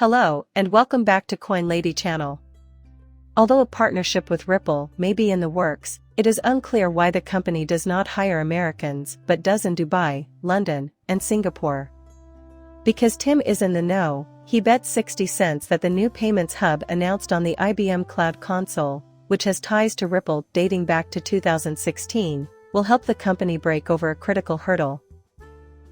Hello, and welcome back to Coin Lady channel. Although a partnership with Ripple may be in the works, it is unclear why the company does not hire Americans but does in Dubai, London, and Singapore. Because Tim is in the know, he bet 60 cents that the new payments hub announced on the IBM Cloud Console, which has ties to Ripple dating back to 2016, will help the company break over a critical hurdle.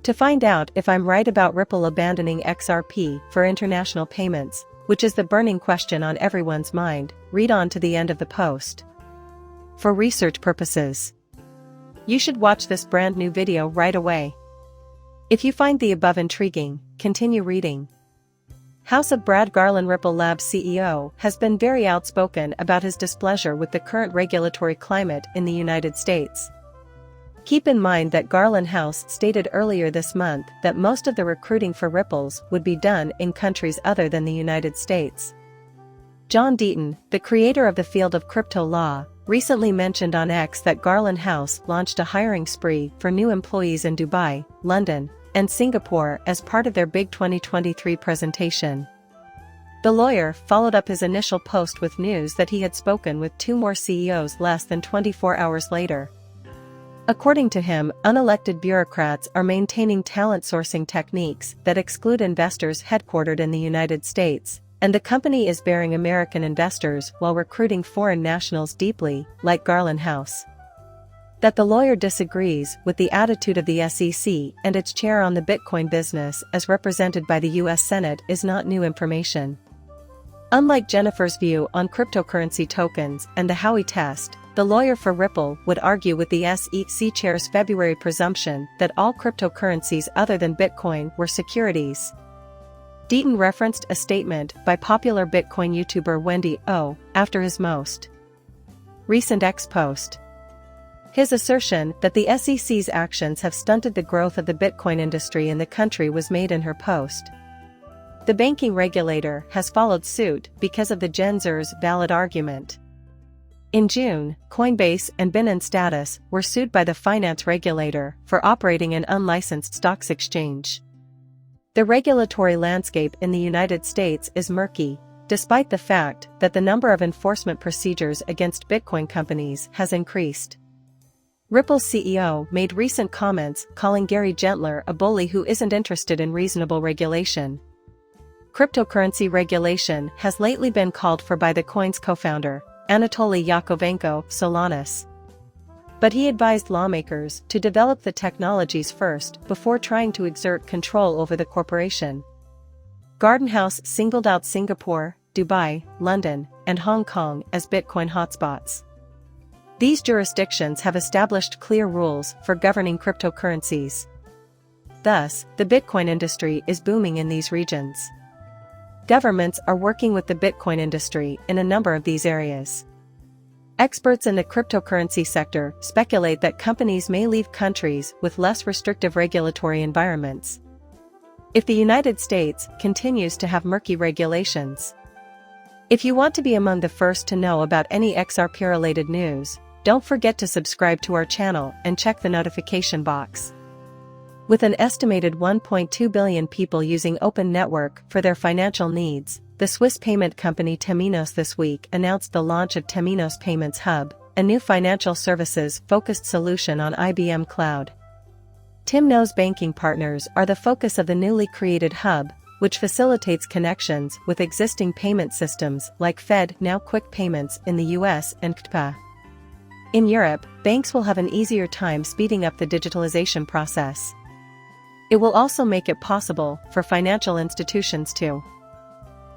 To find out if I'm right about Ripple abandoning XRP for international payments, which is the burning question on everyone's mind, read on to the end of the post. For research purposes, you should watch this brand new video right away. If you find the above intriguing, continue reading. House of Brad Garland. Ripple Labs CEO has been very outspoken about his displeasure with the current regulatory climate in the United States. Keep in mind that Garland House stated earlier this month that most of the recruiting for Ripples would be done in countries other than the United States. John Deaton, the creator of the field of crypto law, recently mentioned on X that Garland House launched a hiring spree for new employees in Dubai, London, and Singapore as part of their big 2023 presentation. The lawyer followed up his initial post with news that he had spoken with two more CEOs less than 24 hours later. According to him, unelected bureaucrats are maintaining talent sourcing techniques that exclude investors headquartered in the United States, and the company is bearing American investors while recruiting foreign nationals deeply, like Garland House. That the lawyer disagrees with the attitude of the SEC and its chair on the Bitcoin business as represented by the U.S. Senate is not new information. Unlike Jennifer's view on cryptocurrency tokens and the Howey test, the lawyer for Ripple would argue with the SEC chair's February presumption that all cryptocurrencies other than Bitcoin were securities. Deaton referenced a statement by popular Bitcoin YouTuber Wendy Oh after his most recent X post. His assertion that the SEC's actions have stunted the growth of the Bitcoin industry in the country was made in her post. The banking regulator has followed suit because of the Gen Z's valid argument. In June, Coinbase and Binance Status were sued by the finance regulator for operating an unlicensed stocks exchange. The regulatory landscape in the United States is murky, despite the fact that the number of enforcement procedures against Bitcoin companies has increased. Ripple's CEO made recent comments calling Gary Gensler a bully who isn't interested in reasonable regulation. Cryptocurrency regulation has lately been called for by the Coin's co-founder, Anatoly Yakovenko Solanas. But he advised lawmakers to develop the technologies first before trying to exert control over the corporation. Garden House singled out Singapore, Dubai, London, and Hong Kong as Bitcoin hotspots. These jurisdictions have established clear rules for governing cryptocurrencies. Thus, the Bitcoin industry is booming in these regions. Governments are working with the Bitcoin industry in a number of these areas. Experts in the cryptocurrency sector speculate that companies may leave countries with less restrictive regulatory environments if the United States continues to have murky regulations. If you want to be among the first to know about any XRP-related news, don't forget to subscribe to our channel and check the notification box. With an estimated 1.2 billion people using Open Network for their financial needs, the Swiss payment company Temenos this week announced the launch of Temenos Payments Hub, a new financial services-focused solution on IBM Cloud. Temenos banking partners are the focus of the newly created hub, which facilitates connections with existing payment systems like FedNow Quick Payments in the US and KTPA. In Europe, banks will have an easier time speeding up the digitalization process. It will also make it possible for financial institutions to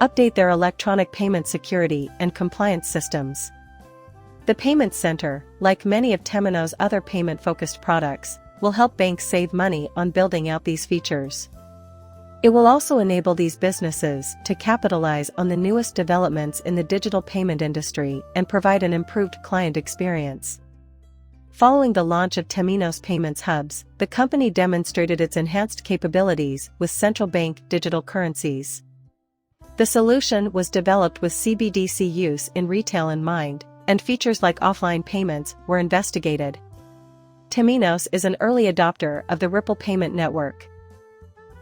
update their electronic payment security and compliance systems. The Payment Center, like many of Temenos' other payment-focused products, will help banks save money on building out these features. It will also enable these businesses to capitalize on the newest developments in the digital payment industry and provide an improved client experience. Following the launch of Temenos Payments Hubs, the company demonstrated its enhanced capabilities with central bank digital currencies. The solution was developed with CBDC use in retail in mind, and features like offline payments were investigated. Temenos is an early adopter of the Ripple payment network.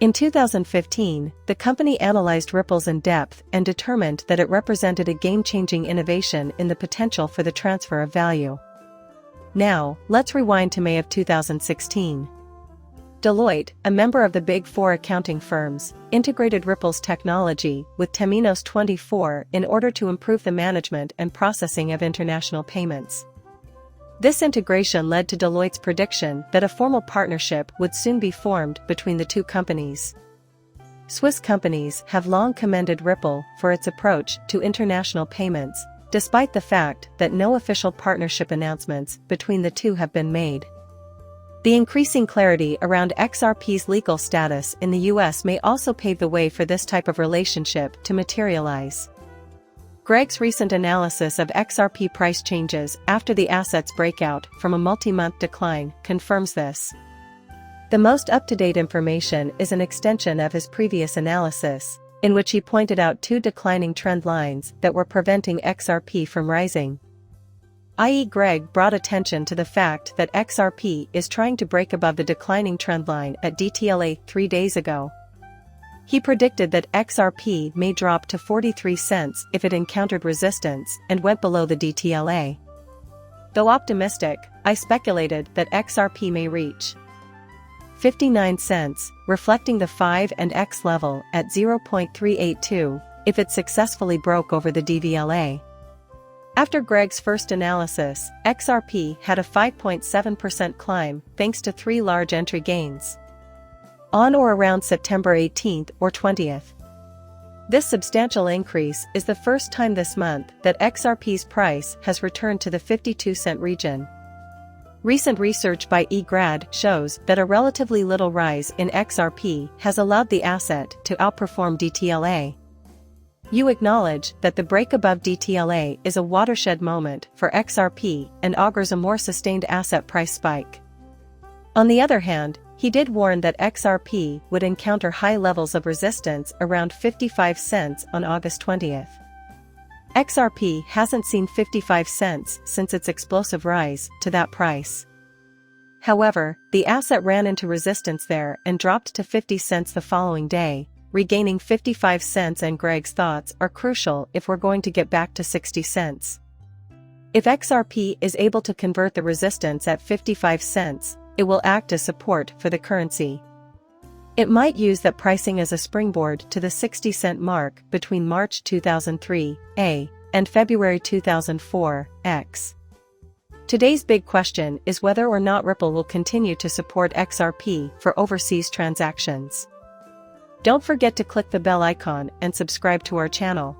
In 2015, the company analyzed ripples in depth and determined that it represented a game-changing innovation in the potential for the transfer of value. Now, let's rewind to May of 2016. Deloitte, a member of the Big Four accounting firms, integrated Ripple's technology with Temenos 24 in order to improve the management and processing of international payments. This integration led to Deloitte's prediction that a formal partnership would soon be formed between the two companies. Swiss companies have long commended Ripple for its approach to international payments, despite the fact that no official partnership announcements between the two have been made. The increasing clarity around XRP's legal status in the US may also pave the way for this type of relationship to materialize. Greg's recent analysis of XRP price changes after the asset's breakout from a multi-month decline confirms this. The most up-to-date information is an extension of his previous analysis, in which he pointed out two declining trend lines that were preventing XRP from rising. I.e., Greg brought attention to the fact that XRP is trying to break above the declining trend line at DTLA 3 days ago. He predicted that XRP may drop to 43 cents if it encountered resistance and went below the DTLA. Though optimistic, I speculated that XRP may reach 59 cents, reflecting the 5 and X level at 0.382, if it successfully broke over the DVLA. After Greg's first analysis, XRP had a 5.7% climb thanks to 3 large entry gains on or around September 18th or 20th. This substantial increase is the first time this month that XRP's price has returned to the 52-cent region. Recent research by eGrad shows that a relatively little rise in XRP has allowed the asset to outperform DTLA. You acknowledge that the break above DTLA is a watershed moment for XRP and augurs a more sustained asset price spike. On the other hand, he did warn that XRP would encounter high levels of resistance around 55 cents on August 20th. XRP hasn't seen 55 cents since its explosive rise to that price. However, the asset ran into resistance there and dropped to 50 cents the following day, regaining 55 cents, and Greg's thoughts are crucial if we're going to get back to 60 cents. If XRP is able to convert the resistance at 55 cents, it will act as support for the currency. It might use that pricing as a springboard to the 60-cent mark between March 2003 A and February 2004 X. Today's big question is whether or not Ripple will continue to support XRP for overseas transactions. Don't forget to click the bell icon and subscribe to our channel,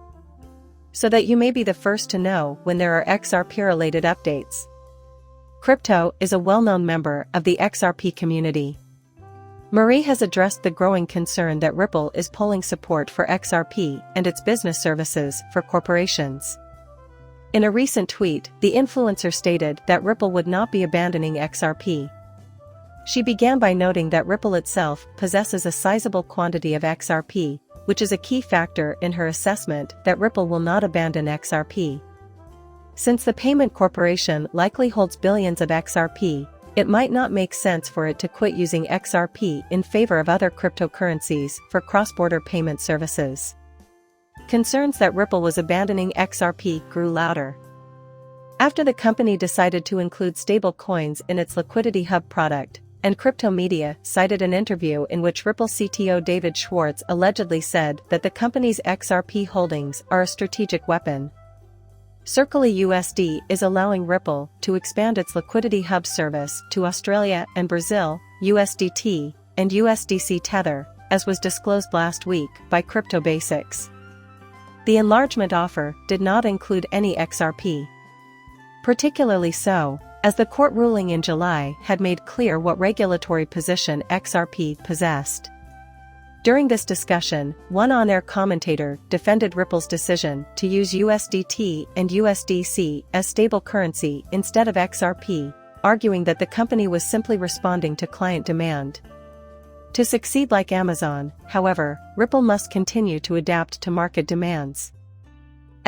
so that you may be the first to know when there are XRP-related updates. Crypto is a well-known member of the XRP community. Marie has addressed the growing concern that Ripple is pulling support for XRP and its business services for corporations. In a recent tweet, the influencer stated that Ripple would not be abandoning XRP. She began by noting that Ripple itself possesses a sizable quantity of XRP, which is a key factor in her assessment that Ripple will not abandon XRP. Since the payment corporation likely holds billions of XRP, it might not make sense for it to quit using XRP in favor of other cryptocurrencies for cross-border payment services. Concerns that Ripple was abandoning XRP grew louder after the company decided to include stable coins in its Liquidity Hub product, and crypto media cited an interview in which Ripple CTO David Schwartz allegedly said that the company's XRP holdings are a strategic weapon. Circly USD is allowing Ripple to expand its Liquidity Hub service to Australia and Brazil, USDT, and USDC Tether, as was disclosed last week by Crypto Basics. The enlargement offer did not include any XRP. Particularly so, as the court ruling in July had made clear what regulatory position XRP possessed. During this discussion, one on-air commentator defended Ripple's decision to use USDT and USDC as stable currency instead of XRP, arguing that the company was simply responding to client demand. To succeed like Amazon, however, Ripple must continue to adapt to market demands.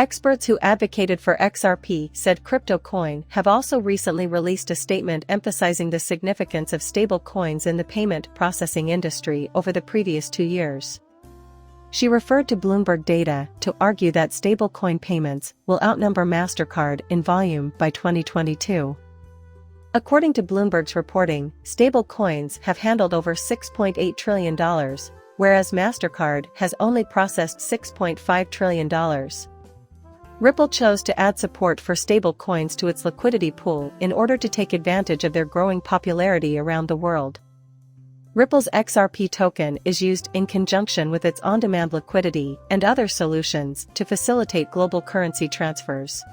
Experts who advocated for XRP said crypto coin have also recently released a statement emphasizing the significance of stable coins in the payment processing industry over the previous 2 years. She referred to Bloomberg data to argue that stablecoin payments will outnumber MasterCard in volume by 2022. According to Bloomberg's reporting, stable coins have handled over $6.8 trillion, whereas MasterCard has only processed $6.5 trillion. Ripple chose to add support for stable coins to its liquidity pool in order to take advantage of their growing popularity around the world. Ripple's XRP token is used in conjunction with its on-demand liquidity and other solutions to facilitate global currency transfers.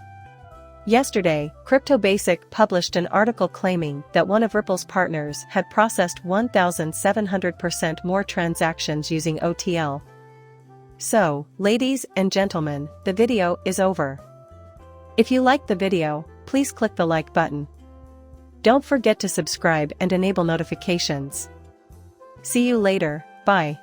Yesterday, CryptoBasic published an article claiming that one of Ripple's partners had processed 1,700% more transactions using OTL. So, ladies and gentlemen, the video is over. If you liked the video, please click the like button. Don't forget to subscribe and enable notifications. See you later, bye.